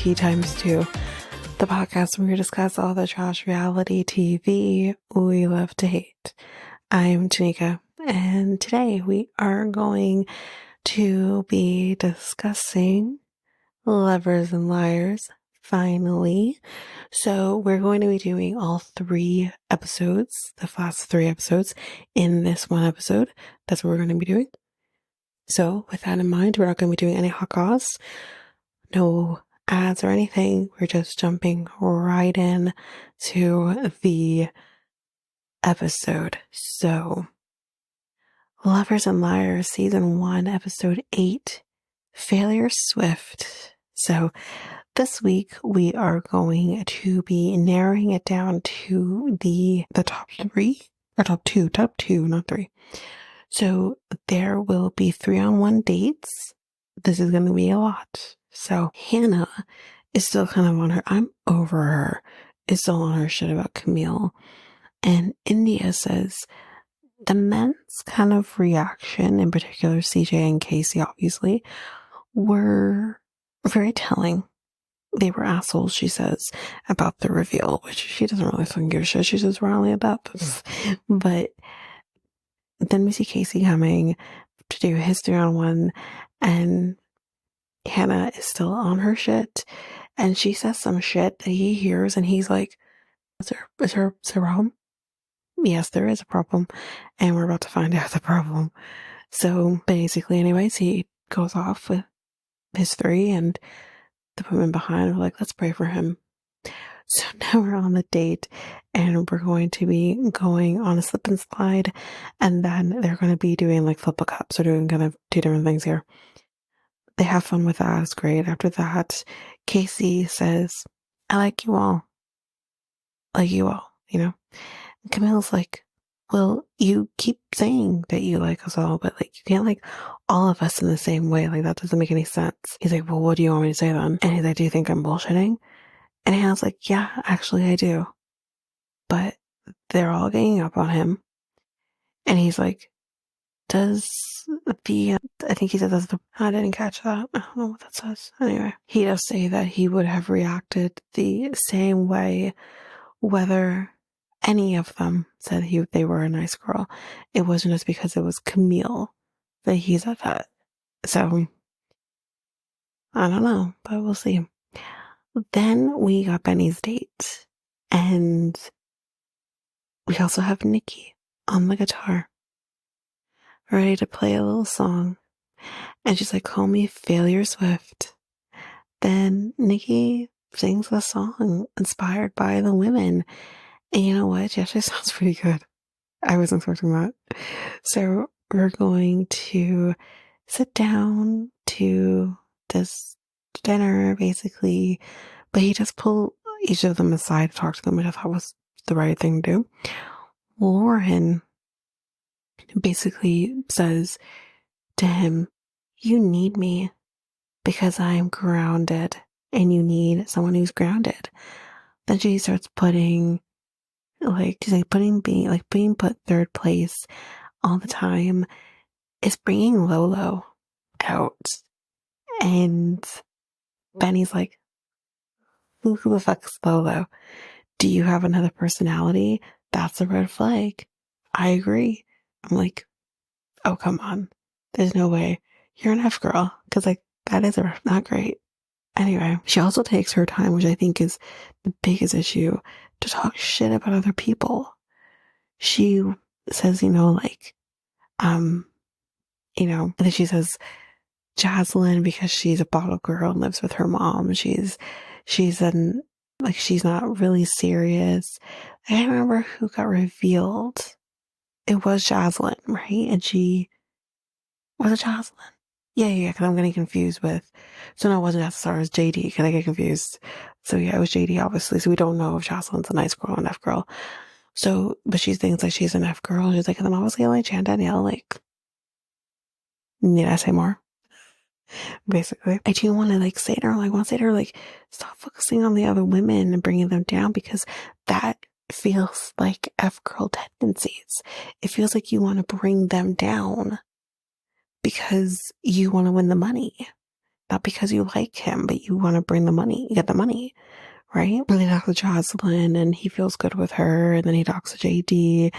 Tea times 2, the podcast where we discuss all the trash reality TV we love to hate. I'm Tanika, and today we are going to be discussing Lovers and Liars, finally. So we're going to be doing all 3 episodes, the last 3 episodes, in this one episode. That's what we're going to be doing. So with that in mind, we're not going to be doing any hot goss, no ads or anything. We're just jumping right in to the episode. So, Lovers and Liars, Season 1, Episode 8, Failure Swift. So, this week we are going to be narrowing it down to the top 3, or top 2, not 3. So, there will be 3-on-1 dates. This is going to be a lot. So Hannah is still kind of on her, I'm over her, is still on her shit about Camille. And India says the men's kind of reaction, in particular CJ and Casey obviously, were very telling. They were assholes, she says, about the reveal, which she doesn't really fucking give a shit. She's just rallying it up. But then we see Casey coming to do his 3-on-1, and Hannah is still on her shit, and she says some shit that he hears, and he's like, is there a problem? Yes, there is a problem, and we're about to find out the problem. So basically, anyways, he goes off with his 3, and the women behind are like, let's pray for him. So now we're on the date, and we're going to be going on a slip and slide, and then they're going to be doing like flip a cup, so doing kind of 2 different things here. They have fun with that. It's great. After that, Casey says, I like you all. Like you all, you know? And Camille's like, well, you keep saying that you like us all, but like, you can't like all of us in the same way. Like, that doesn't make any sense. He's like, well, what do you want me to say then? And he's like, do you think I'm bullshitting? And Hannah's like, yeah, actually I do. But they're all ganging up on him. And he's like, I think he said I didn't catch that. I don't know what that says. Anyway, he does say that he would have reacted the same way whether any of them said they were a nice girl. It wasn't just because it was Camille that he said that. So, I don't know, but we'll see. Then we got Benny's date, and we also have Nikki on the guitar, ready to play a little song. And she's like, call me Failure Swift. Then Nikki sings a song inspired by the women. And you know what? She actually sounds pretty good. I wasn't expecting that. So we're going to sit down to this dinner, basically. But he does pull each of them aside to talk to them, which I thought was the right thing to do. Lauren basically says to him, you need me because I'm grounded and you need someone who's grounded. Then she starts putting, like, she's like, being put 3rd place all the time is bringing Lolo out. And Benny's like, who the fuck's Lolo? Do you have another personality? That's a red flag. I agree. I'm like, oh, come on. There's no way. You're an F girl. Because, like, that is not great. Anyway, she also takes her time, which I think is the biggest issue, to talk shit about other people. She says, and then she says Jocelyn, because she's a bottle girl and lives with her mom. She's not really serious. I can't remember who got revealed. It was Jocelyn, right? And was it Jocelyn? Yeah, because I'm getting confused with, so no, it wasn't Jessica, it was JD, because I get confused. So yeah, it was JD, obviously, so we don't know if Jocelyn's a nice girl or an F girl. So, but she thinks like she's an F girl, she's like, and then obviously like Chan Danielle, like, need I say more? Basically. I do want to like say to her, I want to say to her, like, stop focusing on the other women and bringing them down, because that feels like F girl tendencies. It feels like you want to bring them down because you want to win the money. not because you like him, but you want to bring the money, get the money, right? And they talk to Jocelyn and he feels good with her. And then he talks to JD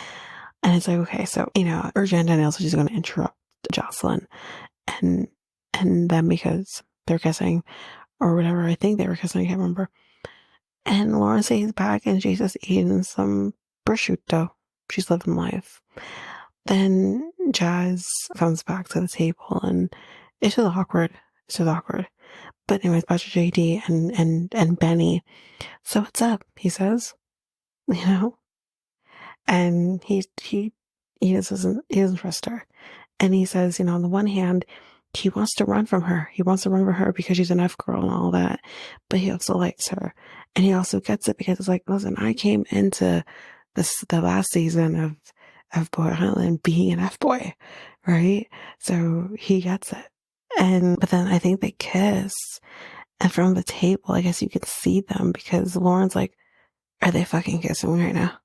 and it's like, okay, so, Urgent and Danielle, so she's going to interrupt Jocelyn and then because they're kissing or whatever, I think they were kissing, I can't remember. And Lauren stays back and she's just eating some prosciutto. She's living life. Then Jazz comes back to the table and it's just awkward. It's just awkward. But anyways, back to JD and Benny. So what's up? He says, and he doesn't trust her. And he says, on the one hand, he wants to run from her. He wants to run from her because she's an F girl and all that. But he also likes her. And he also gets it because it's like, listen, I came into the last season of F Boy Island being an F boy, right? So he gets it. But then I think they kiss. And from the table, I guess you can see them because Lauren's like, are they fucking kissing right now?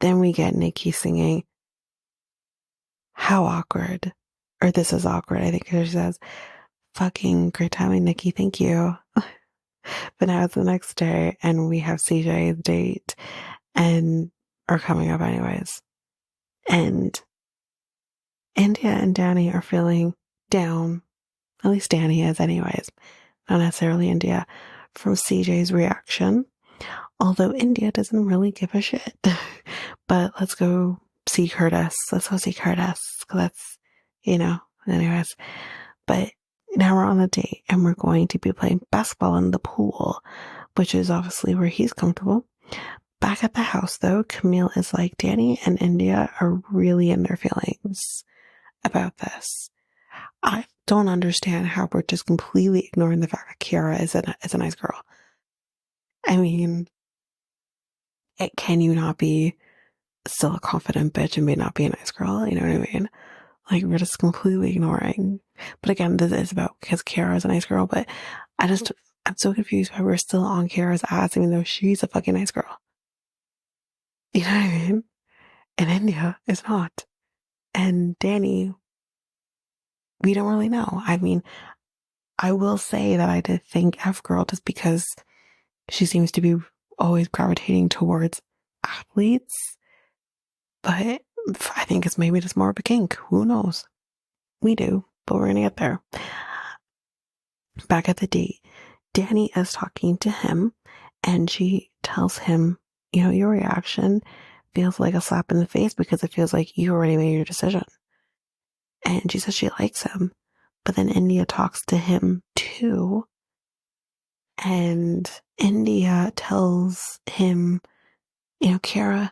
Then we get Nikki singing, how awkward. Or this is awkward, I think she says, fucking great timing, Nikki, thank you. But now it's the next day and we have CJ's date and are coming up anyways. And India and Danny are feeling down. At least Danny is anyways. Not necessarily India. From CJ's reaction. Although India doesn't really give a shit. But let's go see Curtis. Let's go see Curtis. Because that's, anyways. But now we're on a date and we're going to be playing basketball in the pool, which is obviously where he's comfortable. Back at the house, though, Camille is like, Danny and India are really in their feelings about this. I don't understand how we're just completely ignoring the fact that Kiara is a nice girl. I mean, can you not be still a confident bitch and may not be a nice girl? You know what I mean? Like, we're just completely ignoring. But again, this is about because Kiara is a nice girl, but I'm so confused why we're still on Kiara's ass even though she's a fucking nice girl. You know what I mean? And India is not. And Danny, we don't really know. I mean, I will say that I did think F girl just because she seems to be always gravitating towards athletes. But I think it's maybe just more of a kink. Who knows? We do, but we're going to get there. Back at the date, Danny is talking to him and she tells him, your reaction feels like a slap in the face because it feels like you already made your decision. And she says she likes him. But then India talks to him too. And India tells him, Kiara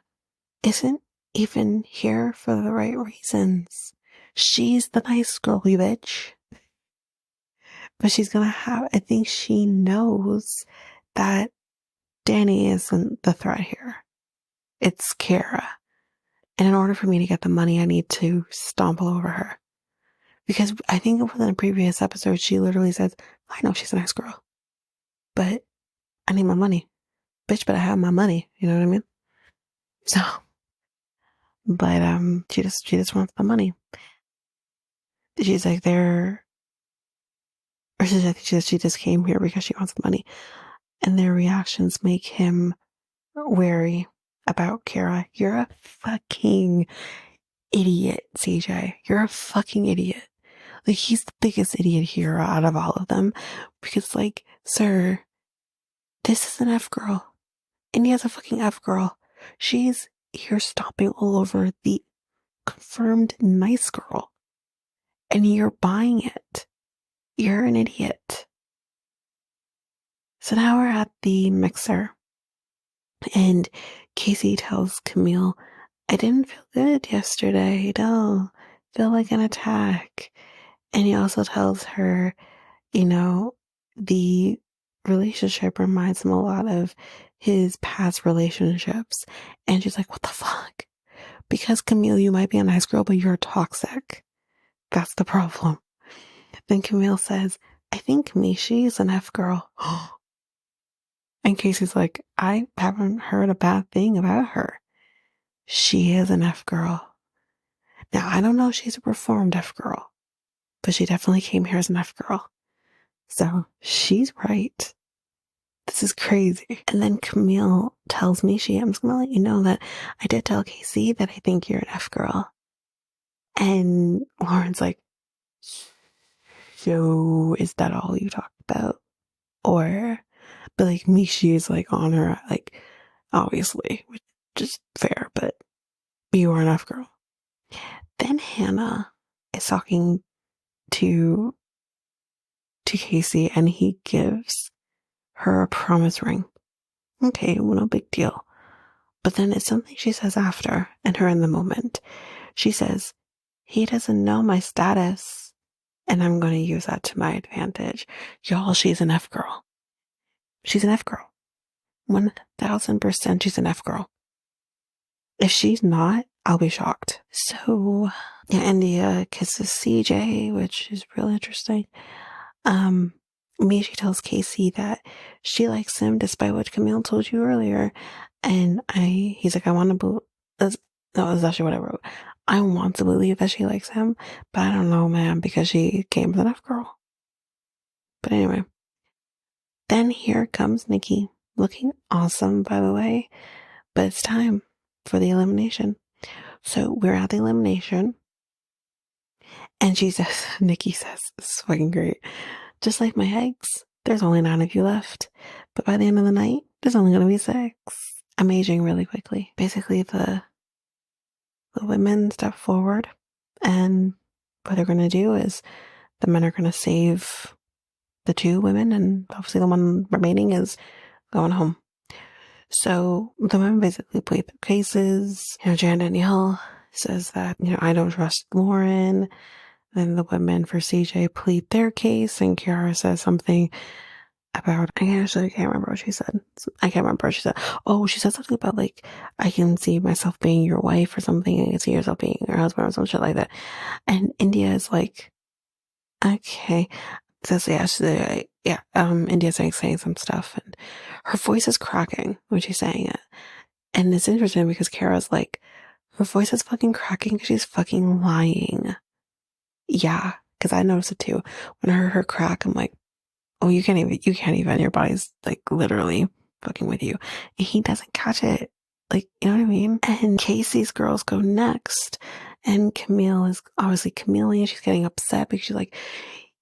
isn't even here for the right reasons. She's the nice girl, you bitch. But she's gonna I think she knows that Danny isn't the threat here. It's Kiara. And in order for me to get the money, I need to stomp all over her. Because I think within a previous episode, she literally says, I know she's a nice girl, but I need my money. Bitch, but I have my money. You know what I mean? So, but she just wants the money. She's like, she just came here because she wants the money. And their reactions make him wary about Kiara. You're a fucking idiot, CJ. You're a fucking idiot. Like, he's the biggest idiot here out of all of them. Because, like, sir, this is an F girl. India's a fucking F girl. She's here stomping all over the confirmed nice girl. And you're buying it. You're an idiot. So now we're at the mixer. And Casey tells Camille, I didn't feel good yesterday. I don't feel like an attack. And he also tells her, the relationship reminds him a lot of his past relationships. And she's like, what the fuck? Because Camille, you might be a nice girl, but you're toxic. That's the problem. Then Camille says, I think Michi is an F girl. And Casey's like, I haven't heard a bad thing about her. She is an F girl. Now, I don't know if she's a reformed F girl, but she definitely came here as an F girl. So she's right. This is crazy. And then Camille tells Michi, I'm just going to let you know that I did tell Casey that I think you're an F girl. And Lauren's like, so is that all you talk about? Or, but like Michi is like on her, like, obviously, which is fair, but you are an F girl. Then Hannah is talking to Casey and he gives her a promise ring. Okay, well, no big deal. But then it's something she says after, and her in the moment. She says, he doesn't know my status, and I'm going to use that to my advantage. Y'all, she's an F girl. She's an F girl. 1000% she's an F girl. If she's not, I'll be shocked. So, yeah, India kisses CJ, which is really interesting. Michi tells Casey that she likes him despite what Camille told you earlier. And he's like, I want to believe, that's actually what I wrote. I want to believe that she likes him, but I don't know, man, because she came with an F girl. But anyway, then here comes Nikki, looking awesome, by the way. But it's time for the elimination. So we're at the elimination. And she says, Nikki says, this is fucking great. Just like my eggs, there's only 9 of you left. But by the end of the night, there's only going to be 6. I'm aging really quickly. Basically, the women step forward, and what they're going to do is the men are going to save the 2 women, and obviously the one remaining is going home. So the women basically plead their cases. Jan Danielle says that, I don't trust Lauren. Then the women for CJ plead their case, and Kiara says something about, I actually can't remember what she said. I can't remember what she said. Oh, she said something about like, I can see myself being your wife or something. I can see yourself being your husband or some shit like that. And India is like, okay. Says, India's saying some stuff, and her voice is cracking when she's saying it. And it's interesting because Kara's like, her voice is fucking cracking because she's fucking lying. Yeah, because I noticed it too. When I heard her crack, I'm like, oh, you can't even, your body's like literally fucking with you. And he doesn't catch it. Like, you know what I mean? And Casey's girls go next. And Camille is obviously chameleon. She's getting upset because she's like,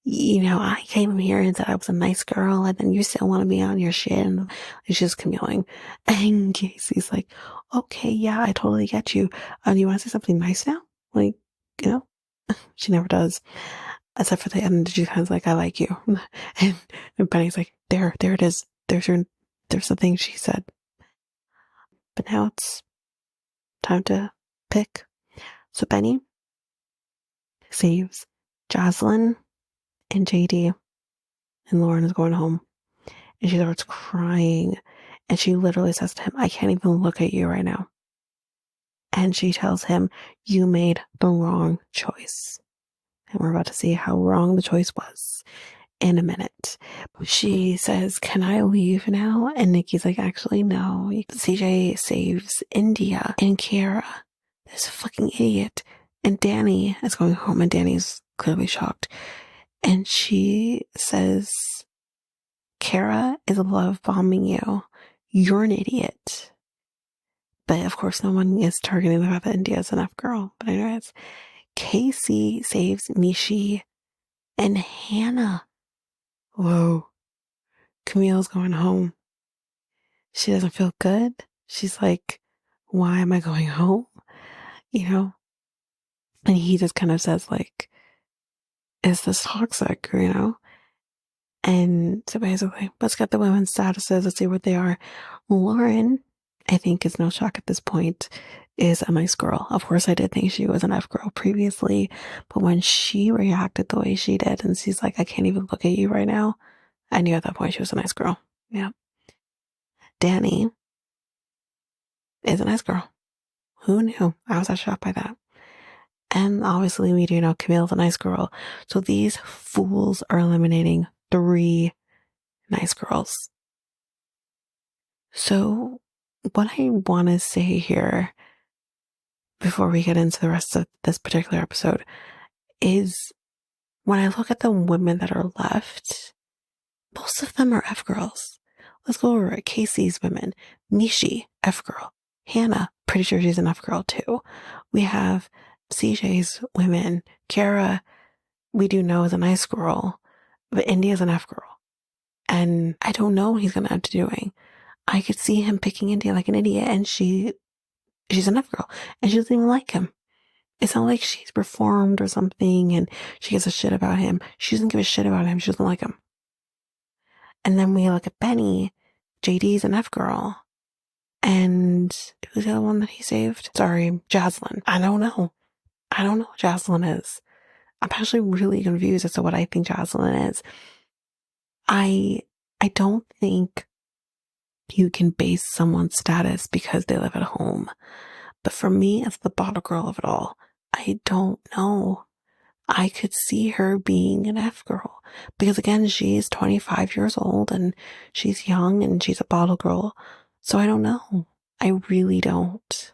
I came here and said I was a nice girl, and then you still want to be on your shit. And she's just cameling. And Casey's like, okay, yeah, I totally get you. Do you want to say something nice now? Like, she never does. Except for the end, she's kind of like, I like you. And Penny's like, there it is. There's the thing she said. But now it's time to pick. So Penny saves Jocelyn and JD, and Lauren is going home. And she starts crying. And she literally says to him, I can't even look at you right now. And she tells him, you made the wrong choice. And we're about to see how wrong the choice was in a minute. She says, can I leave now? And Nikki's like, actually, no. CJ saves India and Kiara. This fucking idiot. And Danny is going home, and Danny's clearly shocked. And she says, Kiara is love bombing you. You're an idiot. But of course, no one is targeting the fact that India is an F girl. But anyways, Casey saves Michi and Hannah. Whoa. Camille's going home. She doesn't feel good. She's like, why am I going home? And he just kind of says like, is this toxic, And so basically, let's get the women's statuses. Let's see what they are. Lauren, I think, is no shock at this point, is a nice girl. Of course, I did think she was an F girl previously, but when she reacted the way she did, and she's like, I can't even look at you right now, I knew at that point she was a nice girl. Yeah. Danny is a nice girl. Who knew? I was shocked by that. And obviously, we do know Camille's a nice girl. So these fools are eliminating 3 nice girls. So what I want to say here before we get into the rest of this particular episode is when I look at the women that are left, Most of them are F girls. Let's go over it. Casey's women. Michi, F girl. Hannah, pretty sure she's an F girl too. We have CJ's women. Kiara, we do know is a nice girl, but India's an F girl. And I don't know what he's going to end up doing. I could see him picking India like an idiot, and she's an F girl, and she doesn't even like him. It's not like she's performed or something and she gives a shit about him. She doesn't give a shit about him. She doesn't like him. And then we look at Benny. JD's an F girl. And who's the other one that he saved? Sorry, Jaslyn. I don't know what Jaslyn is. I'm actually really confused as to what I think Jaslyn is. I don't think you can base someone's status because they live at home. But for me, as the bottle girl of it all, I don't know. I could see her being an F girl because again, she's 25 years old and she's young and she's a bottle girl. So I don't know. I really don't.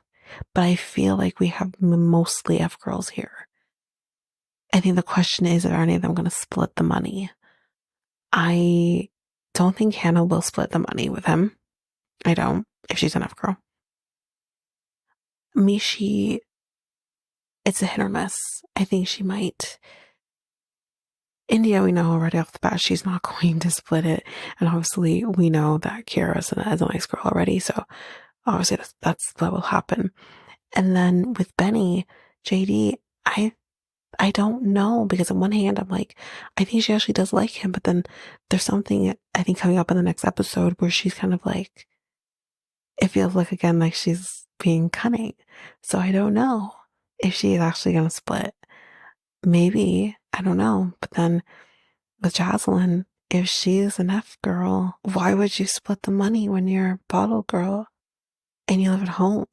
But I feel like we have mostly F girls here. I think the question is, are any of them going to split the money? I don't think Hannah will split the money with him. I don't, if she's an F girl. Michi, it's a hit or miss. I think she might. India, we know already off the bat, she's not going to split it. And obviously, we know that Kiara's a nice girl already. So obviously, that's what will happen. And then with Benny, JD, I don't know, because on one hand, I'm like, I think she actually does like him. But then there's something I think coming up in the next episode where she's kind of like, it feels like, again, like she's being cunning. So I don't know if she is actually going to split. Maybe, I don't know. But then with Jocelyn, if she's an F girl, why would you split the money when you're a bottle girl and you live at home?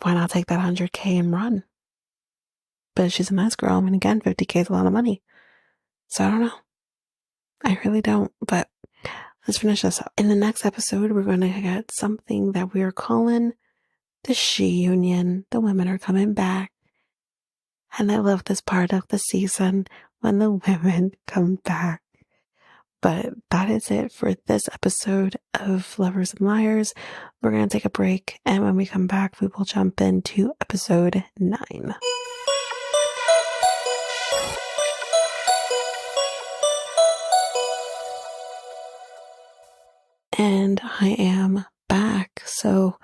Why not take that 100K and run? But if she's a nice girl, I mean, again, 50K is a lot of money. So I don't know. I really don't. But let's finish this up. In the next episode, we're going to get something that we are calling the She Union. The women are coming back. And I love this part of the season when the women come back. But that is it for this episode of Lovers and Liars. We're going to take a break. And when we come back, we will jump into episode 9. And I am back. So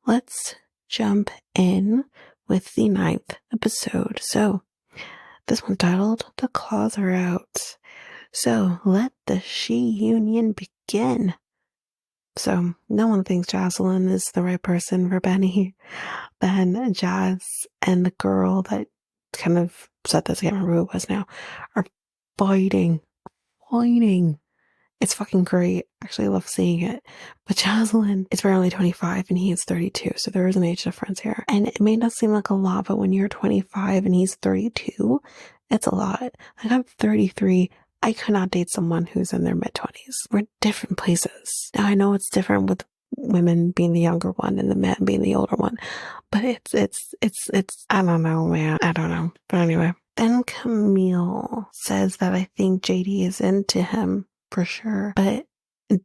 let's jump in with the 9th episode. So this one's titled The Claws Are Out. So let the She Union begin. So no one thinks Jocelyn is the right person for Benny. Then Jazz and the girl that kind of said this, I can't remember who it was now, are fighting. It's fucking great. Actually, I love seeing it. But Jocelyn is only 25 and he is 32. So there is an age difference here. And it may not seem like a lot, but when you're 25 and he's 32, it's a lot. Like, I'm 33. I could not date someone who's in their mid-20s. We're different places. Now, I know it's different with women being the younger one and the men being the older one. But it's I don't know, man. I don't know. But anyway. Then Camille says that I think JD is into him. For sure. But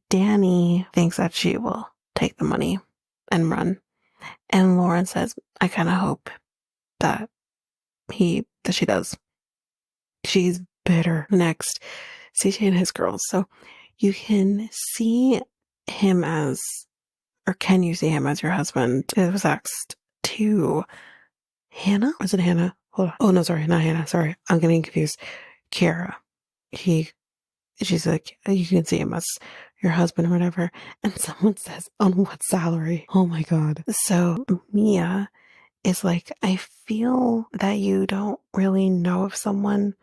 Danny thinks that she will take the money and run. And Lauren says, I kind of hope that she does. She's bitter. Next, CJ and his girls. So you can see him as, or can you see him as your husband? It was asked to Hannah? Was it Hannah? Hold on. Oh, no, sorry. Not Hannah. Sorry. I'm getting confused. Kiara. She's like, you can see him as your husband or whatever. And someone says, on what salary? Oh my God. So Mia is like, I feel that you don't really know if someone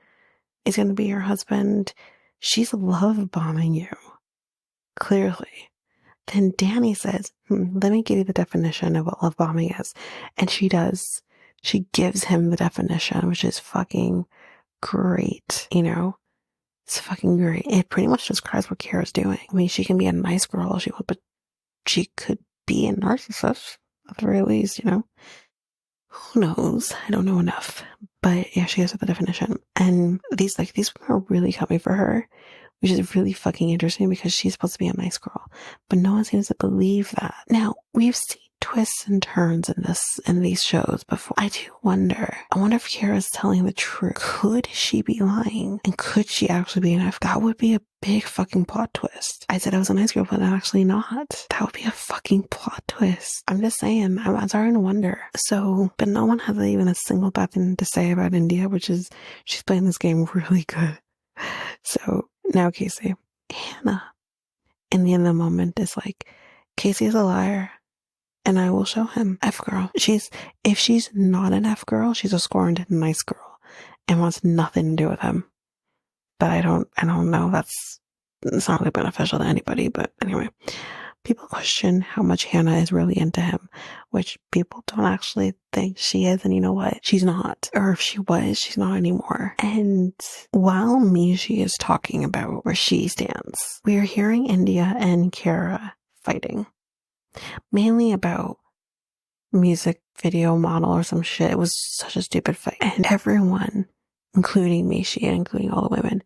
is going to be your husband. She's love bombing you. Clearly. Then Danny says, let me give you the definition of what love bombing is. And she does. She gives him the definition, which is fucking great, you know? It's fucking great. It pretty much describes what Kiara's doing. I mean, she can be a nice girl if she wants, but she could be a narcissist at the very least, you know? Who knows? I don't know enough. But yeah, she gives her the definition. And these women are really coming for her, which is really fucking interesting because she's supposed to be a nice girl, but no one seems to believe that. Now, we've seen twists and turns in these shows before. I wonder if Kiara's telling the truth. Could she be lying? And could she actually be an F? That would be a big fucking plot twist. I said I was a nice girl, but I'm actually not. That would be a fucking plot twist. I'm just saying, I'm starting to wonder. So, but no one has even a single bad thing to say about India, which is she's playing this game really good. So now Casey, Hannah, in the end of the moment is like, Casey is a liar. And I will show him. F girl. If she's not an F girl, she's a scorned nice girl and wants nothing to do with him. But I don't know. It's not really beneficial to anybody. But anyway, people question how much Hannah is really into him, which people don't actually think she is. And you know what? She's not. Or if she was, she's not anymore. And while Michi is talking about where she stands, we are hearing India and Kiara fighting. Mainly about music video model or some shit. It was such a stupid fight. And everyone, including Michi and including all the women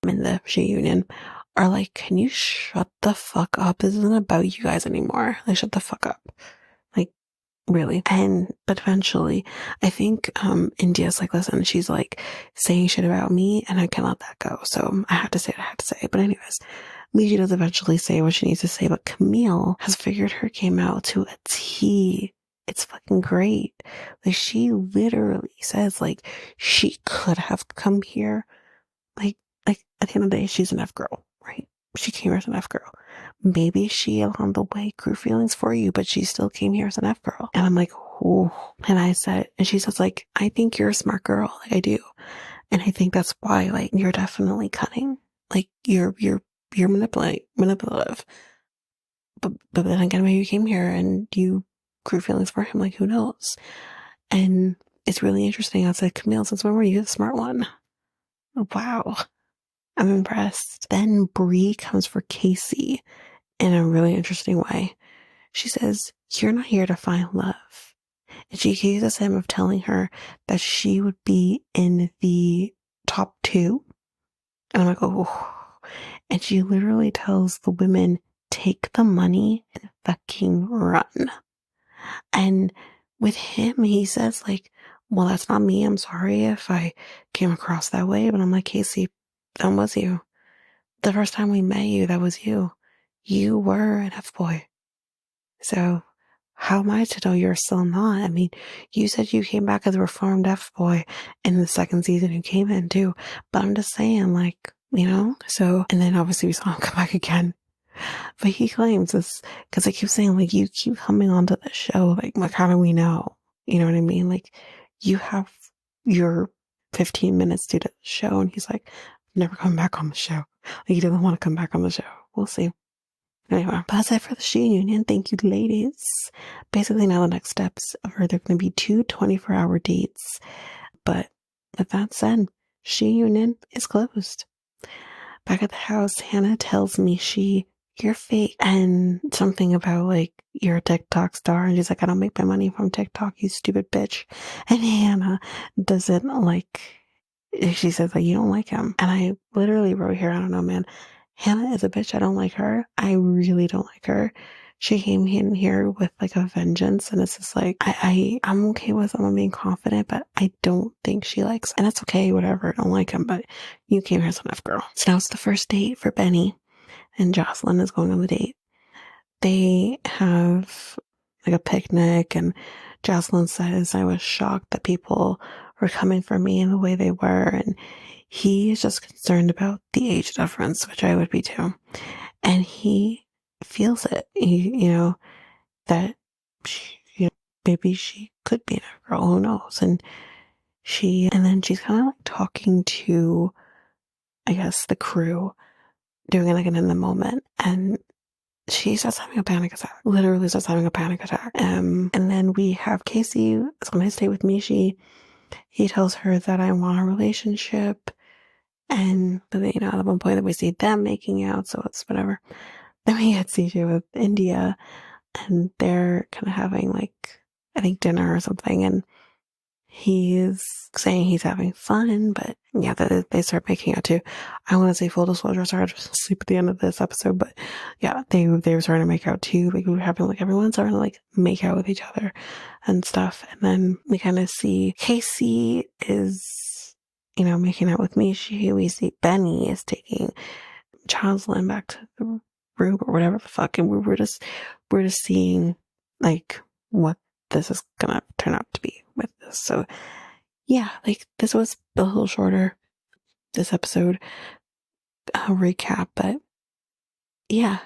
in the she union, are like, can you shut the fuck up? This isn't about you guys anymore. Like, shut the fuck up. Like, really. But eventually, I think India's like, listen, she's like saying shit about me and I can't let that go. So I have to say what I have to say. But anyways, Michi does eventually say what she needs to say, but Camille has figured her game out to a T. It's fucking great. Like, she literally says, like, she could have come here. Like, at the end of the day, she's an F girl, right? She came here as an F girl. Maybe she, along the way, grew feelings for you, but she still came here as an F girl. And I'm like, oh. And she says, like, I think you're a smart girl. Like, I do. And I think that's why, like, you're definitely cunning. Like, you're manipulative. But then again, maybe you came here and you grew feelings for him, like, who knows? And it's really interesting. I said, Camille, since when were you the smart one? Wow. I'm impressed. Then Bree comes for Casey in a really interesting way. She says, you're not here to find love. And she accuses him of telling her that she would be in the top 2. And I'm like, oh. And she literally tells the women, take the money and fucking run. And with him, he says, like, well, that's not me. I'm sorry if I came across that way. But I'm like, Casey, that was you. The first time we met you, that was you. You were an F-boy. So how am I to know you're still not? I mean, you said you came back as a reformed F-boy in the second season you came in too. But I'm just saying, like, you know? So, and then obviously we saw him come back again. But he claims this, because I keep saying, like, you keep coming onto the show. Like, how do we know? You know what I mean? Like, you have your 15 minutes to do the show. And he's like, never come back on the show. Like, he doesn't want to come back on the show. We'll see. Anyway, but that's it for the She Union. Thank you, ladies. Basically, now the next steps are there going to be 2 24-hour dates. But with that said, She Union is closed. Back at the house, Hannah tells me you're fake, and something about, like, you're a TikTok star, and she's like, I don't make my money from TikTok, you stupid bitch. And Hannah doesn't like, she says, like, you don't like him. And I literally wrote here, I don't know, man, Hannah is a bitch. I don't like her. I really don't like her. She came in here with, like, a vengeance, and it's just like, I'm okay with someone being confident, but I don't think she likes, and that's okay, whatever, I don't like him, but you came here as an F girl. So now it's the first date for Benny, and Jocelyn is going on the date. They have, like, a picnic, and Jocelyn says, I was shocked that people were coming for me in the way they were, and he is just concerned about the age difference, which I would be too. And he feels it, you know, that she, you know, maybe she could be a girl, who knows? And then she's kind of like talking to, I guess, the crew, doing it like an in the moment, and she starts having a panic attack. Literally starts having a panic attack. And then we have Casey is on his date with Michi. He tells her that I want a relationship, and you know, at one point that we see them making out, so it's whatever. Then we get CJ with India, and they're kind of having, like, I think dinner or something, and he's saying he's having fun, but yeah, they start making out too. I want to say full disclosure, sorry, I was asleep at the end of this episode, but yeah, they were starting to make out too. Like we were having like everyone starting to like make out with each other and stuff. And then we kind of see Casey is, making out with Michi. We see Benny is taking Jocelyn back to the room or whatever the fuck, and we're just seeing like what this is gonna turn out to be with this. So yeah, like this was a little shorter this episode recap, but yeah,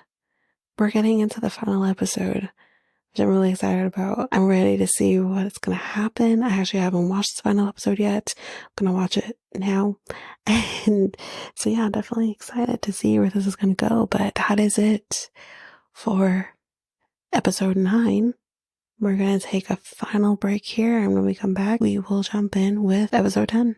we're getting into the final episode, which I'm really excited about. I'm ready to see what's gonna happen. I actually haven't watched the final episode yet. I'm gonna watch it now. And so yeah, definitely excited to see where this is gonna go. But that is it for episode 9. We're gonna take a final break here, and when we come back, we will jump in with episode 10.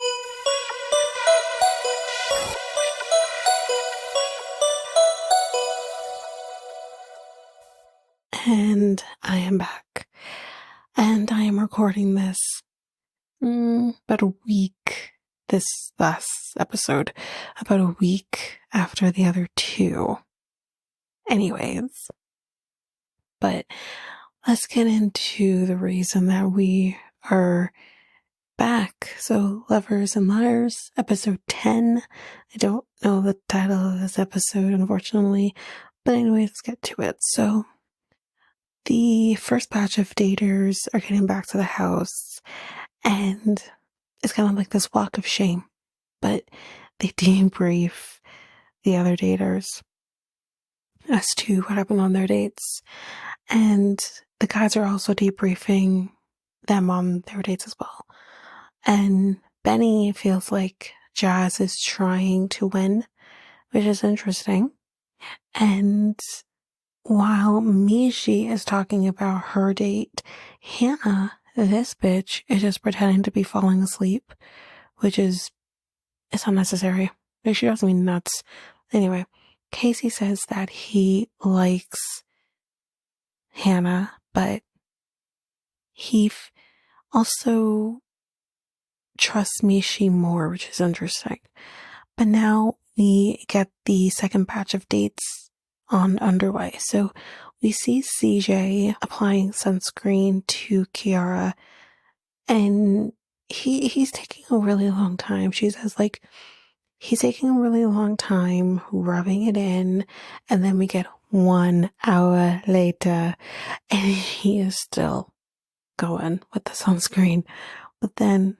And I am back. And I am recording this about a week, this last episode, about a week after the other 2. Anyways, but let's get into the reason that we are back. So, Lovers and Letters, episode 10. I don't know the title of this episode, unfortunately, but anyways, let's get to it. So, the first batch of daters are getting back to the house, and it's kind of like this walk of shame, but they debrief the other daters as to what happened on their dates, and the guys are also debriefing them on their dates as well. And Benny feels like Jazz is trying to win, which is interesting. And while Michi is talking about her date, Hannah, this bitch, is just pretending to be falling asleep, which is, it's unnecessary. Like, she doesn't mean nuts. Anyway, Casey says that he likes Hannah, but he also trusts Michi more, which is interesting. But now we get the second batch of dates on underway. So we see CJ applying sunscreen to Kiara, and he's taking a really long time. She says, like, he's taking a really long time rubbing it in, and then we get 1 hour later, and he is still going with the sunscreen. But then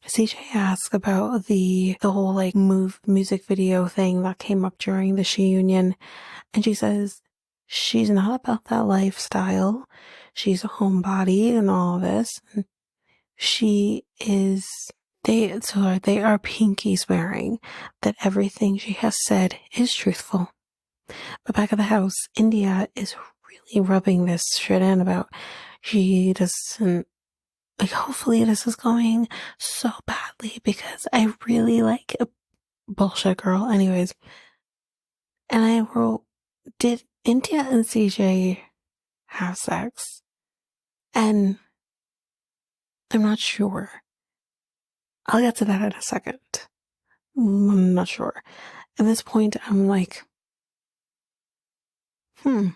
CJ asks about the whole like music video thing that came up during the She Union, and she says she's not about that lifestyle. She's a homebody and all this. And she is. They are pinky swearing that everything she has said is truthful. But back at the house, India is really rubbing this shit in about she doesn't. Like, hopefully this is going so badly because I really like a bullshit girl. Anyways, and I wrote, did India and CJ have sex? And I'm not sure. I'll get to that in a second. I'm not sure. At this point, I'm like, but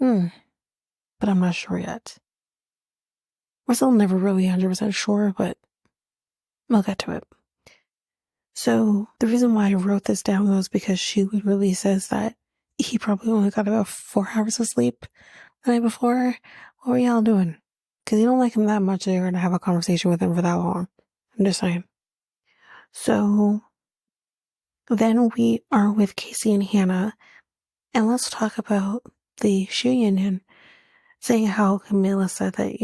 I'm not sure yet. We're still never really 100% sure, but I'll get to it. So the reason why I wrote this down was because she literally says that he probably only got about 4 hours of sleep the night before. What were y'all doing? Because you don't like him that much that you're going to have a conversation with him for that long. I'm just saying. So then we are with Casey and Hannah, and let's talk about the She Union, saying how Camila said that,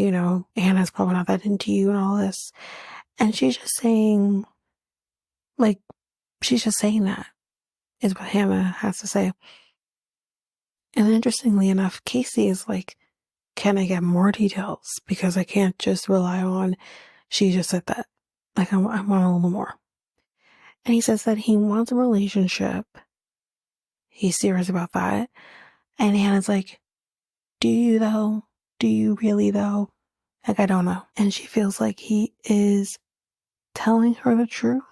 Hannah's probably not that into you and all this. And she's just saying, like, she's just saying that is what Hannah has to say. And interestingly enough, Casey is like, can I get more details? Because I can't just rely on, she just said that. Like, I want a little more. And he says that he wants a relationship. He's serious about that. And Hannah's like, do you though? Do you really though? Like, I don't know. And she feels like he is telling her the truth.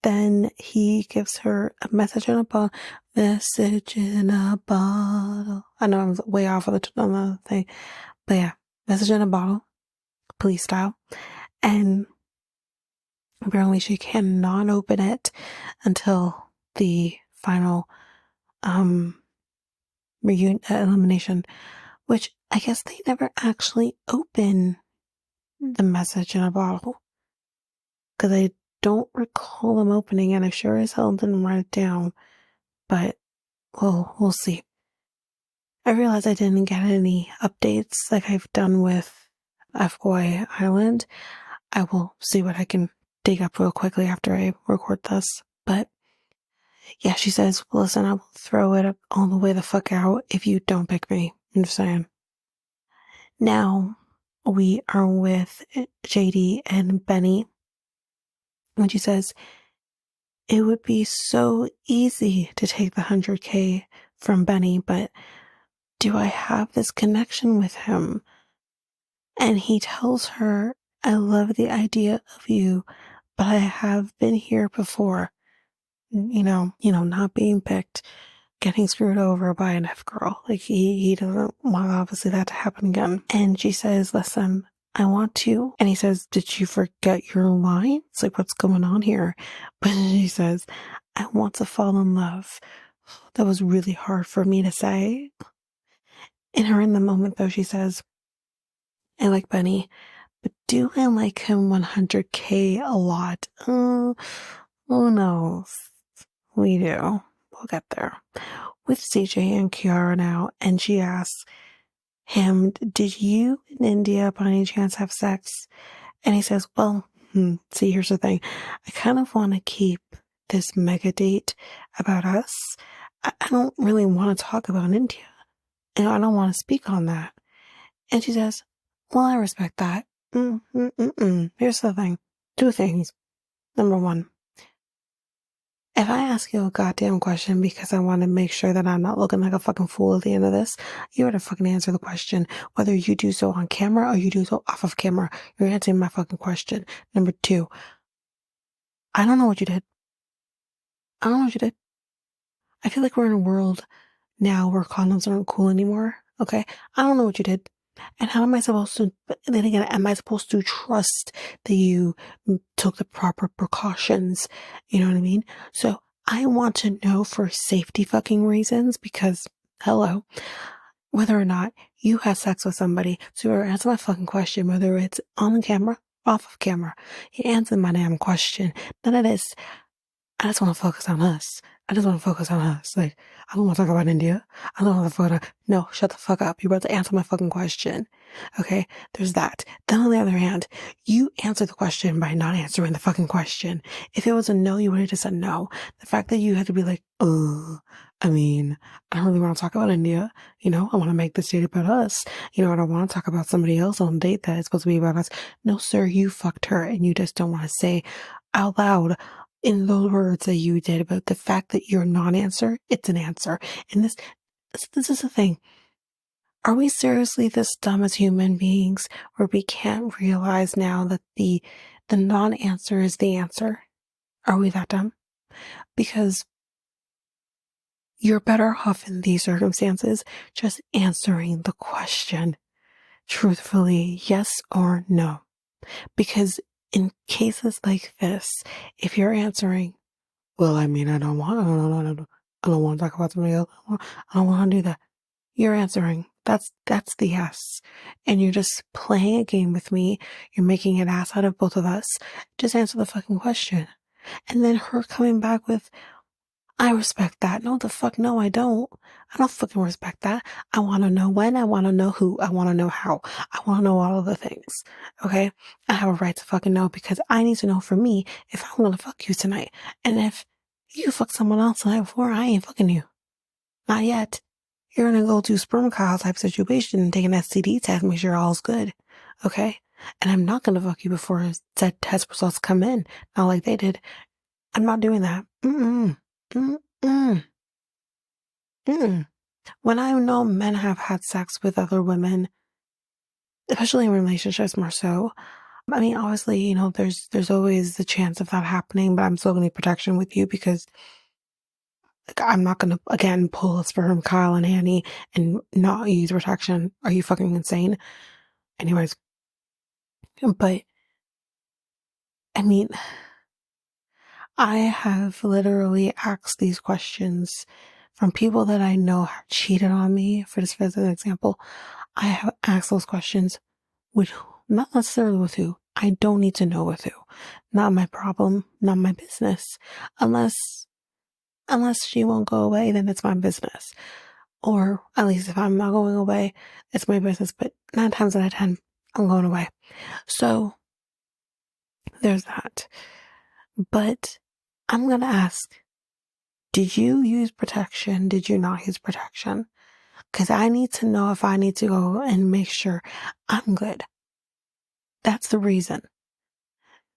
Then he gives her a message in a bottle. Message in a bottle. I know I'm way off of the thing. But yeah, message in a bottle. Police style. And apparently she cannot open it until the final elimination, which I guess they never actually open the message in a bottle, because I don't recall them opening, and I sure as hell didn't write it down. But we'll see. I realized I didn't get any updates like I've done with FY Island. I will see what I can dig up real quickly after I record this. But yeah, she says, listen, I will throw it all the way the fuck out if you don't pick me. I'm just saying. Now we are with JD and Benny. When she says, it would be so easy to take the 100K from Benny, but do I have this connection with him? And he tells her, I love the idea of you, but I have been here before. Not being picked, getting screwed over by an F girl. Like, he doesn't want, obviously, that to happen again. And she says, listen, I want to. And he says, did you forget your lines? Like, what's going on here? But she says, I want to fall in love. That was really hard for me to say. In the moment, though, she says, I like Benny, but do I like him 100K a lot? Oh no. We do. We'll get there. With CJ and Kiara now, and she asks him, did you and India by any chance have sex? And he says, well, see, here's the thing. I kind of want to keep this mega date about us. I don't really want to talk about India. And I don't want to speak on that. And she says, well, I respect that. Here's the thing. Two things. Number one, if I ask you a goddamn question because I want to make sure that I'm not looking like a fucking fool at the end of this, you better fucking answer the question. Whether you do so on camera or you do so off of camera, you're answering my fucking question. Number two, I don't know what you did. I don't know what you did. I feel like we're in a world now where condoms aren't cool anymore. Okay? I don't know what you did. And how am I supposed to, then again, am I supposed to trust that you took the proper precautions? You know what I mean? So I want to know for safety fucking reasons, because, hello, whether or not you had sex with somebody. So answer my fucking question, whether it's on camera, off of camera. You answer my damn question. None of this. I just want to focus on us. I just want to focus on us. Like, I don't want to talk about India. I don't want to focus on, no, shut the fuck up. You're about to answer my fucking question. Okay? There's that. Then on the other hand, you answer the question by not answering the fucking question. If it was a no, you would have just said no. The fact that you had to be like, I mean, I don't really want to talk about India. I want to make this date about us. I don't want to talk about somebody else on a date that is supposed to be about us. No, sir, you fucked her, and you just don't want to say out loud in the words that you did about the fact that your non-answer, it's an answer. And this is the thing. Are we seriously this dumb as human beings where we can't realize now that the non-answer is the answer? Are we that dumb? Because you're better off in these circumstances just answering the question truthfully, yes or no. Because in cases like this, if you're answering, well, I mean, I don't want to talk about somebody else. I don't want to do that. You're answering. That's the yes. And you're just playing a game with me. You're making an ass out of both of us. Just answer the fucking question. And then her coming back with, I respect that. No, the fuck, no, I don't. I don't fucking respect that. I want to know when. I want to know who. I want to know how. I want to know all of the things. Okay? I have a right to fucking know, because I need to know for me if I'm going to fuck you tonight. And if you fuck someone else the night before, I ain't fucking you. Not yet. You're going to go to sperm cow type situation and take an STD test, make sure all's good. Okay? And I'm not going to fuck you before said test results come in. Not like they did. I'm not doing that. When I know men have had sex with other women, especially in relationships more so. I mean, obviously, there's always the chance of that happening, but I'm still gonna need protection with you because like, I'm not gonna again pull a sperm Kyle and Annie and not use protection. Are you fucking insane? Anyways, but I mean, I have literally asked these questions from people that I know have cheated on me. For this, as an example, I have asked those questions with not necessarily with who. I don't need to know with who. Not my problem, not my business. Unless she won't go away, then it's my business. Or at least if I'm not going away, it's my business. But 9 times out of 10, I'm going away. So there's that. But I'm gonna ask, did you use protection? Did you not use protection? Because I need to know if I need to go and make sure I'm good. That's the reason.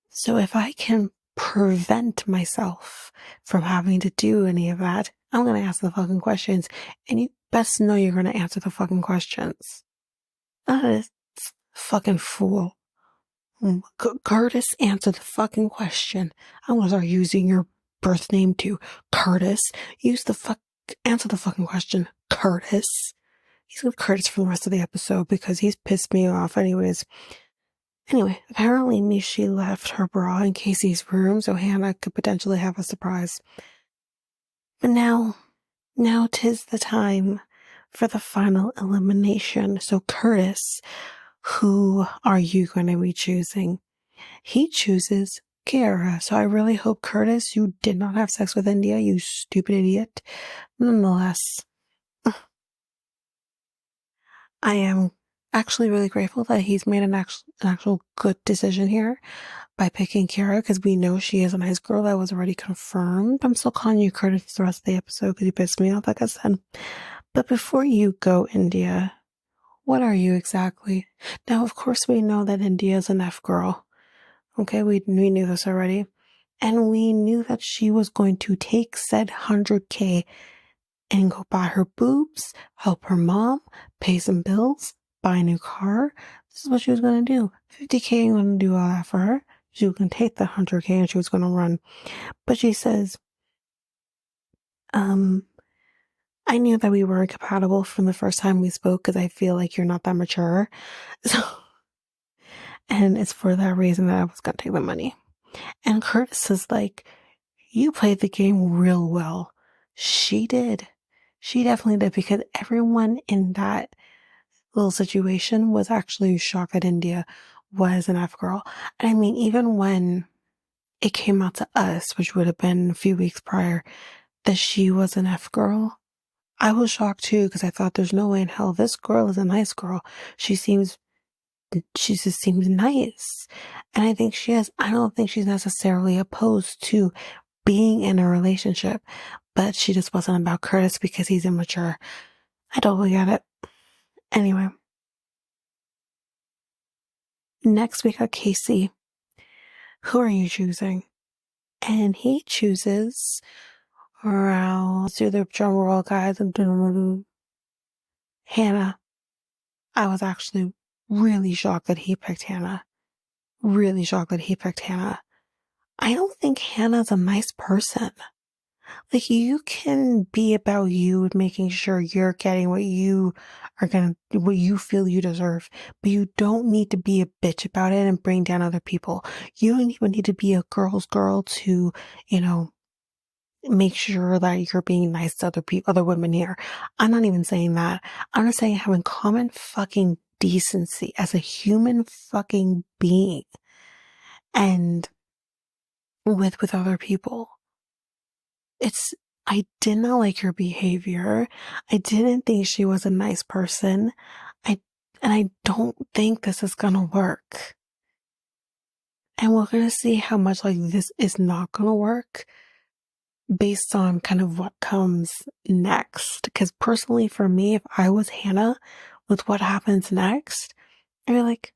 So if I can prevent myself from having to do any of that, I'm going to ask the fucking questions. And you best know you're going to answer the fucking questions. Not a fucking fool. Curtis, answer the fucking question. I'm going to start using your birth name too. Curtis. Answer the fucking question. Curtis. He's with Curtis for the rest of the episode because he's pissed me off anyways. Anyway, apparently Michi left her bra in Casey's room so Hannah could potentially have a surprise. But now 'tis the time for the final elimination. So Curtis, who are you going to be choosing? He chooses Kiara. So I really hope, Curtis, you did not have sex with India, you stupid idiot. Nonetheless, I am actually really grateful that he's made an actual good decision here by picking Kiara because we know she is a nice girl. That was already confirmed. I'm still calling you Curtis the rest of the episode because you pissed me off, like I said. But before you go, India, what are you exactly? Now, of course, we know that India is an F girl. Okay, we knew this already. And we knew that she was going to take said 100K and go buy her boobs, help her mom, pay some bills, buy a new car. This is what she was going to do. 50K ain't going to do all that for her. She was going to take the 100K and she was going to run. But she says, I knew that we weren't compatible from the first time we spoke because I feel like you're not that mature. So, and it's for that reason that I was going to take the money. And Curtis is like, you played the game real well. She did. She definitely did because everyone in that little situation was actually shocked that India was an F girl. And I mean, even when it came out to us, which would have been a few weeks prior, that she was an F girl, I was shocked too because I thought there's no way in hell this girl is a nice girl. She just seems nice. And I think she is. I don't think she's necessarily opposed to being in a relationship, but she just wasn't about Curtis because he's immature. I totally get it. Anyway, next we got Casey. Who are you choosing? And he chooses, let's do the drum roll, guys. Hannah. I was actually really shocked that he picked Hannah. Really shocked that he picked Hannah. I don't think Hannah's a nice person. Like, you can be about you and making sure you're getting what you feel you deserve, but you don't need to be a bitch about it and bring down other people. You don't even need to be a girl's girl to, make sure that you're being nice to other women here. I'm not even saying that. I'm just saying having common fucking decency as a human fucking being and with other people. I did not like her behavior. I didn't think she was a nice person. And I don't think this is gonna work. And we're gonna see how much like this is not gonna work based on kind of what comes next. Because personally for me, if I was Hannah with what happens next, I'd be like,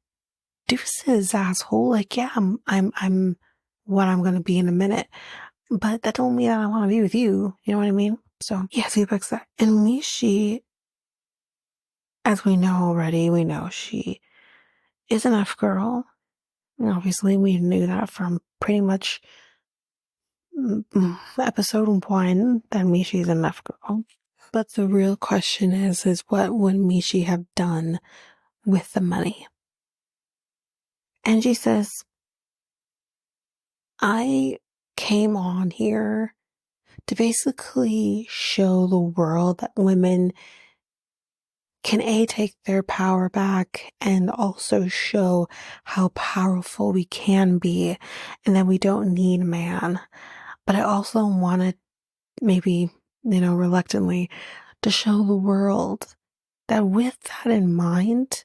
deuces, asshole. Like, yeah, I'm what I'm gonna be in a minute. But that don't mean that I want to be with you. You know what I mean? So, yes, he picks that. And Michi, as we know already, we know she is an F girl. And obviously, we knew that from pretty much episode 1 that Michi's an F girl. But the real question is what would Michi have done with the money? And she says, I came on here to basically show the world that women can take their power back and also show how powerful we can be and that we don't need a man. But I also wanted, maybe, reluctantly, to show the world that with that in mind,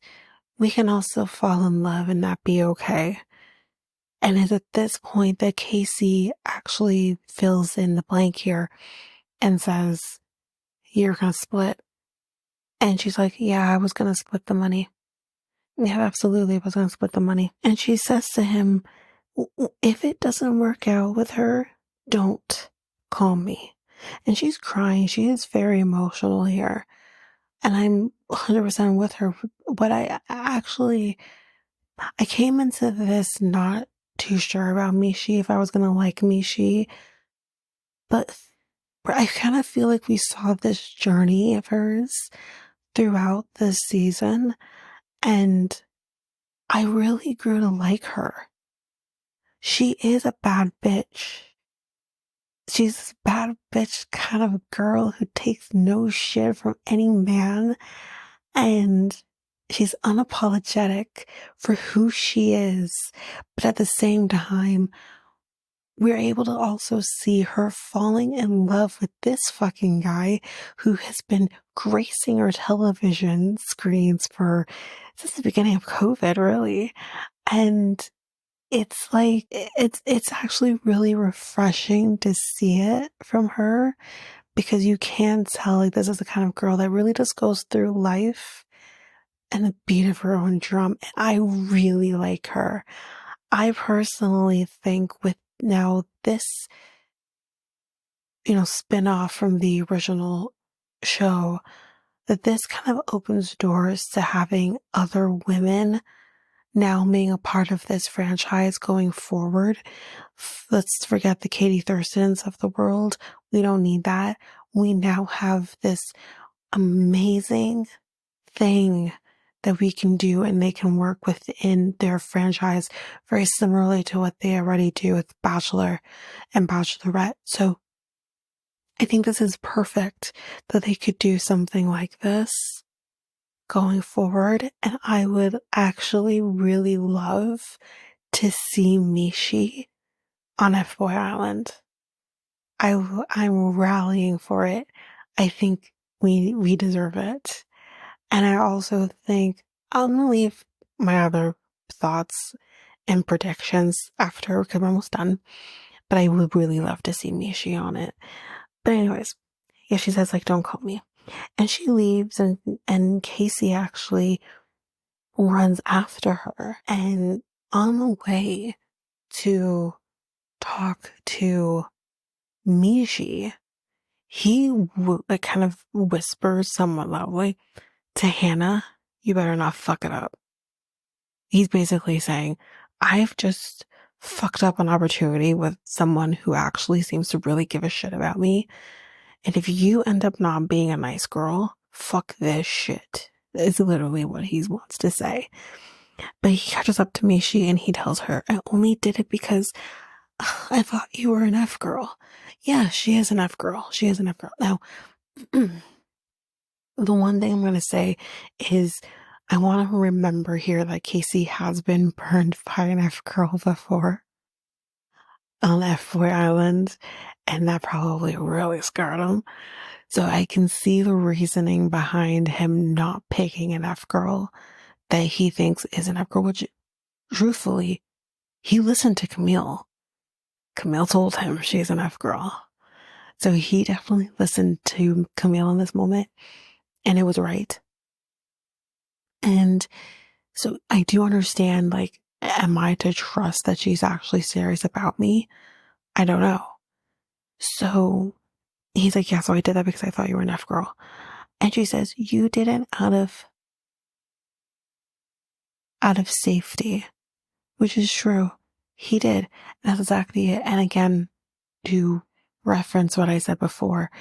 we can also fall in love and that be okay. And it's at this point that Casey actually fills in the blank here and says, you're going to split. And she's like, yeah, I was going to split the money. Yeah, absolutely, I was going to split the money. And she says to him, if it doesn't work out with her, don't call me. And she's crying. She is very emotional here. And I'm 100% with her. But I came into this not too sure about Michi, if I was going to like Michi. But I kind of feel like we saw this journey of hers throughout this season. And I really grew to like her. She is a bad bitch. She's a bad bitch kind of girl who takes no shit from any man. And she's unapologetic for who she is. But at the same time, we're able to also see her falling in love with this fucking guy who has been gracing our since the beginning of COVID, really. And it's like, it's actually really refreshing to see it from her, because you can tell, like, this is the kind of girl that really just goes through life and the beat of her own drum. And I really like her. I personally think with now this, spin-off from the original show, that this kind of opens doors to having other women now being a part of this franchise going forward. Let's forget the Katie Thurstons of the world. We don't need that. We now have this amazing thing that we can do, and they can work within their franchise very similarly to what they already do with Bachelor and Bachelorette. So I think this is perfect that they could do something like this going forward. And I would actually really love to see Michi on F-Boy Island. I'm rallying for it. I think we deserve it. And I also think I'm going to leave my other thoughts and predictions after, because I'm almost done. But I would really love to see Michi on it. But anyways, yeah, she says, like, don't call me. And she leaves, and Casey actually runs after her. And on the way to talk to Michi, he kind of whispers somewhat loudly to Hannah, you better not fuck it up. He's basically saying, I've just fucked up an opportunity with someone who actually seems to really give a shit about me. And if you end up not being a nice girl, fuck this shit. Is literally what he wants to say. But he catches up to Michi and he tells her, I only did it because I thought you were an F girl. Yeah, she is an F girl. She is an F girl. Now, the one thing I'm going to say is I want to remember here that Casey has been burned by an F girl before on F-Boy Island, and that probably really scarred him. So I can see the reasoning behind him not picking an F girl that he thinks is an F girl, which, truthfully, he listened to Camille. Camille told him she's an F girl. So he definitely listened to Camille in this moment, and it was right. And so I do understand, like, am I to trust that she's actually serious about me? I don't know. So he's like, yeah, so I did that because I thought you were an F girl. And she says, you did it out of out of safety, which is true. He did. That's exactly it. And again, to reference what I said before,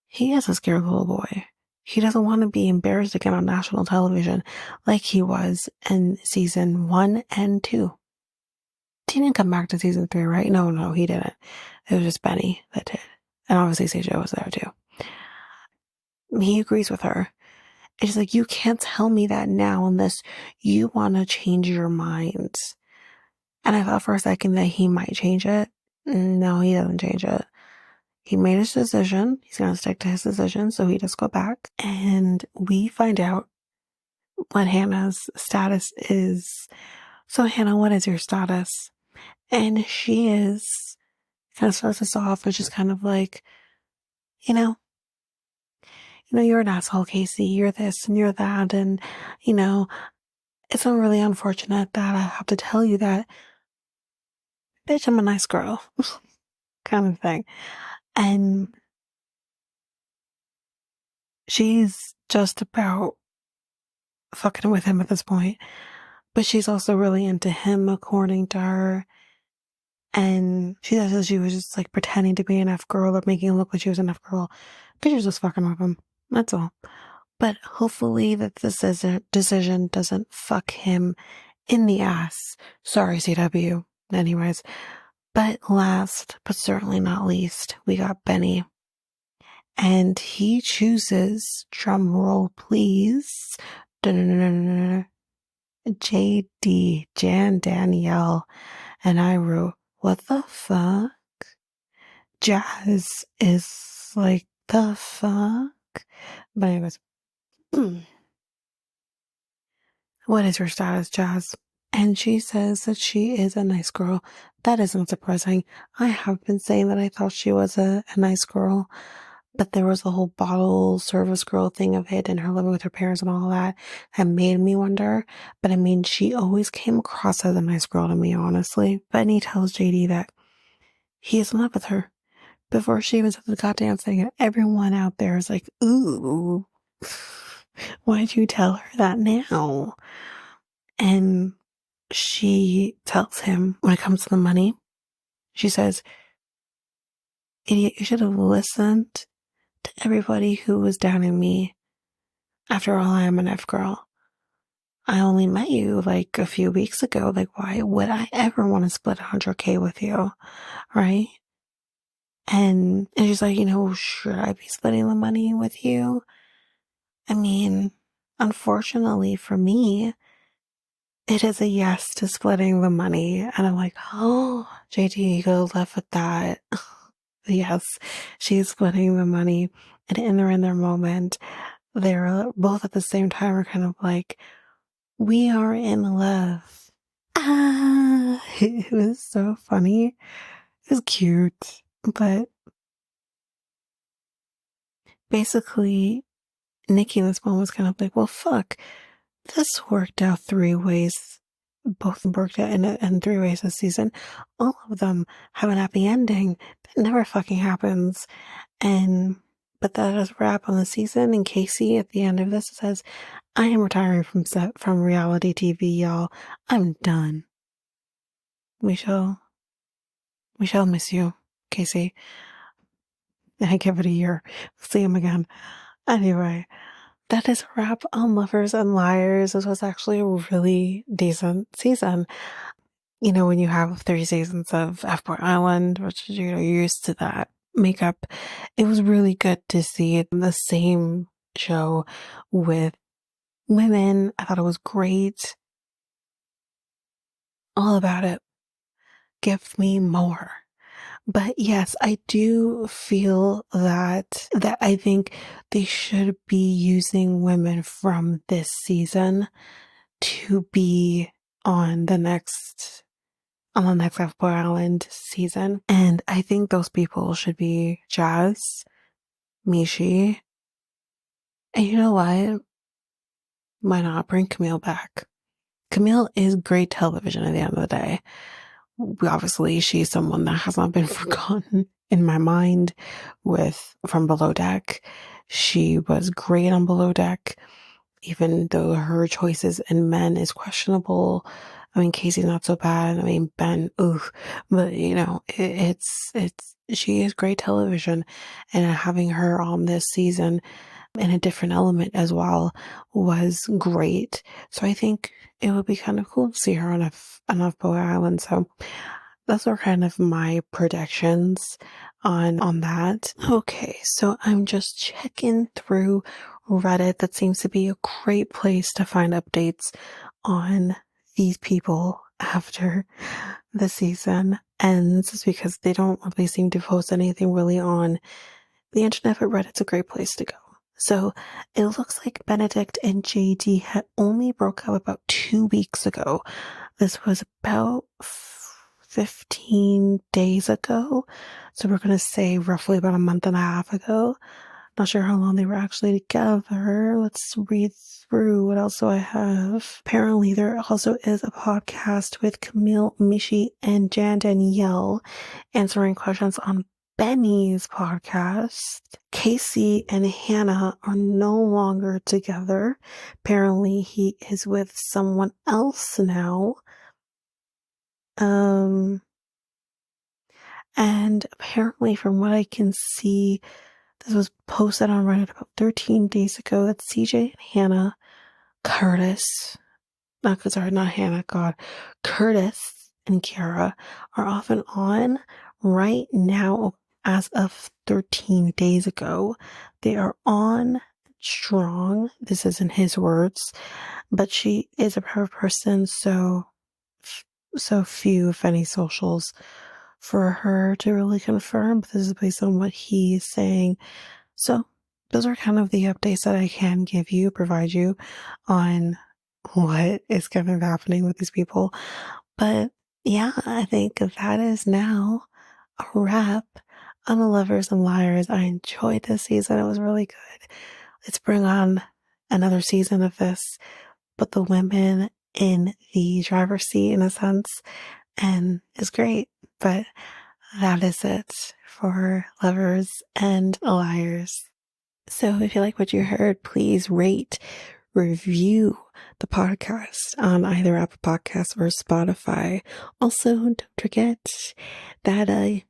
he is a scared little boy. He doesn't want to be embarrassed again on national television like he was in season 1 and 2. He didn't come back to season 3, right? No, he didn't. It was just Benny that did. And obviously CJ was there too. He agrees with her. It's like, you can't tell me that now unless you want to change your mind. And I thought for a second that he might change it. No, he doesn't change it. He made his decision. He's going to stick to his decision. So he does go back. And we find out what Hannah's status is. So Hannah, what is your status? And she is kind of starts us off, which is kind of like, you're an asshole, Casey. You're this and you're that. And, it's really unfortunate that I have to tell you that, bitch, I'm a nice girl kind of thing. And she's just about fucking with him at this point. But she's also really into him, according to her. And she says that she was just like pretending to be an F girl or making it look like she was an F girl. Because she was just fucking with him. That's all. But hopefully that this decision doesn't fuck him in the ass. Sorry, CW. Anyways. But last, but certainly not least, we got Benny. And he chooses, drum roll please, JD, Jan Danielle. And I wrote, what the fuck? Jazz is like, the fuck? But anyways, what is your status, Jazz? And she says that she is a nice girl. That isn't surprising. I have been saying that I thought she was a nice girl. But there was a whole bottle service girl thing of it and her living with her parents and all that made me wonder. But I mean, she always came across as a nice girl to me, honestly. Benny tells JD that he is in love with her before she even said the goddamn thing. And everyone out there is like, ooh, why'd you tell her that now? And she tells him when it comes to the money, she says, idiot, you should have listened to everybody who was downing me. After all, I am an F girl. I only met you like a few weeks ago. Like, why would I ever want to split 100K with you? Right? And she's like, should I be splitting the money with you? I mean, unfortunately for me, it is a yes to splitting the money. And I'm like, oh, JD, you go left with that. Yes, she's splitting the money. And in their moment, they're both at the same time are kind of like, we are in love. Ah, it was so funny. It was cute. But basically, Nikki in this moment was kind of like, well, fuck, this worked out 3 ways. Both worked out in 3 ways this season. All of them have an happy ending. That never fucking happens. But that is a wrap on the season. And Casey at the end of this says, I am retiring from reality TV, y'all. I'm done. We shall miss you, Casey. I give it a year. See him again. Anyway, that is a wrap on Lovers and Liars. This was actually a really decent season. When you have 3 seasons of F-Boy Island, which, you're used to that makeup, it was really good to see the same show with women. I thought it was great. All about it. Give me more. But yes, I do feel that I think they should be using women from this season to be on the next F-Boy Island season. And I think those people should be Jazz, Michi, and you know what? Why not bring Camille back? Camille is great television at the end of the day. Obviously, she's someone that has not been forgotten in my mind from Below Deck. She was great on Below Deck. even though her choices in men is questionable. I mean, Casey's not so bad. I mean, Ben, ooh, but you know, she is great television, and having her on this season in a different element as well was great. So I think it would be kind of cool to see her on a Boy Island. So those are kind of my predictions on that. Okay, so I'm just checking through Reddit. That seems to be a great place to find updates on these people after the season ends, is because they don't really seem to post anything really on the internet, but Reddit's a great place to go. So it looks like Benedict and JD had only broke up about 2 weeks ago. This was about 15 days ago. So we're going to say roughly about a month and a half ago. Not sure how long they were actually together. Let's read through. What else do I have? Apparently, there also is a podcast with Camille, Michi, and Jan Danielle answering questions on Benny's podcast. Casey and Hannah are no longer together. Apparently, he is with someone else now. And apparently, from what I can see, this was posted on Reddit about 13 days ago, that CJ and Hannah, Curtis, not Hannah, God, Curtis and Kiara are off and on right now. As of 13 days ago, they are on strong. This isn't his words, but she is a private person, so few, if any, socials for her to really confirm. But this is based on what he's saying. So those are kind of the updates that I can provide you on what is kind of happening with these people. But yeah, I think that is now a wrap on The Lovers and Liars. I enjoyed this season. It was really good. Let's bring on another season of this, but the women in the driver's seat in a sense, and it's great. But that is it for Lovers and Liars. So if you like what you heard, please rate, review the podcast on either Apple Podcasts or Spotify. Also, don't forget that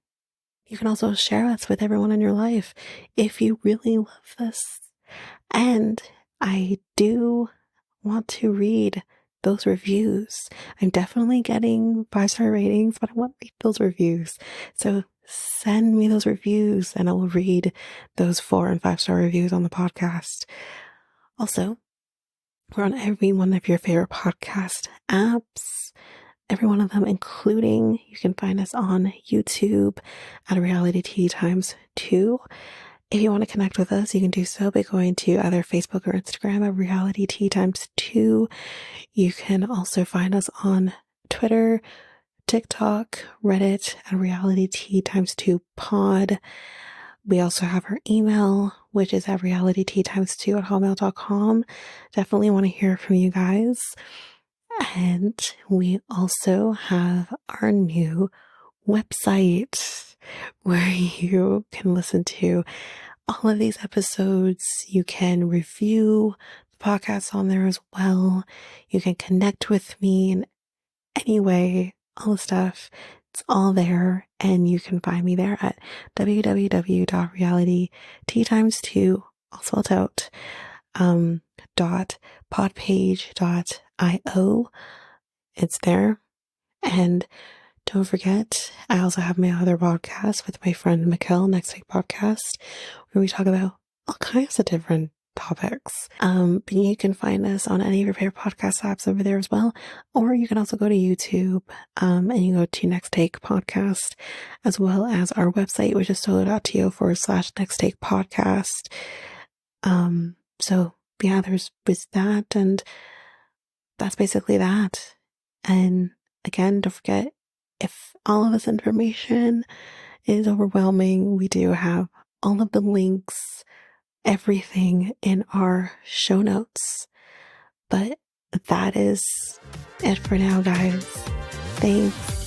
you can also share us with everyone in your life if you really love this. And I do want to read those reviews. I'm definitely getting 5-star ratings, but I want to read those reviews. So send me those reviews and I will read those 4 and 5-star reviews on the podcast. Also, we're on every one of your favorite podcast apps. Every one of them, including, you can find us on YouTube at Reality Tea Times 2. If you want to connect with us, you can do so by going to either Facebook or Instagram at Reality Tea Times 2. You can also find us on Twitter, TikTok, Reddit at Reality Tea Times 2 Pod. We also have our email, which is at realityteatimes2 at hotmail.com. Definitely want to hear from you guys. And we also have our new website where you can listen to all of these episodes. You can review the podcast on there as well. You can connect with me in any way, all the stuff. It's all there, and you can find me there at www.realityteatimes2, all spelled out, .podpage.io. It's there. And don't forget, I also have my other podcast with my friend Mikkel, Next Take Podcast, where we talk about all kinds of different topics. But you can find us on any of your favorite podcast apps over there as well. Or you can also go to YouTube, and you go to Next Take Podcast, as well as our website, which is solo.to/Next Take Podcast. So yeah, there's that, and that's basically that. And again, don't forget, if all of this information is overwhelming, we do have all of the links, everything in our show notes. But that is it for now, guys. Thanks.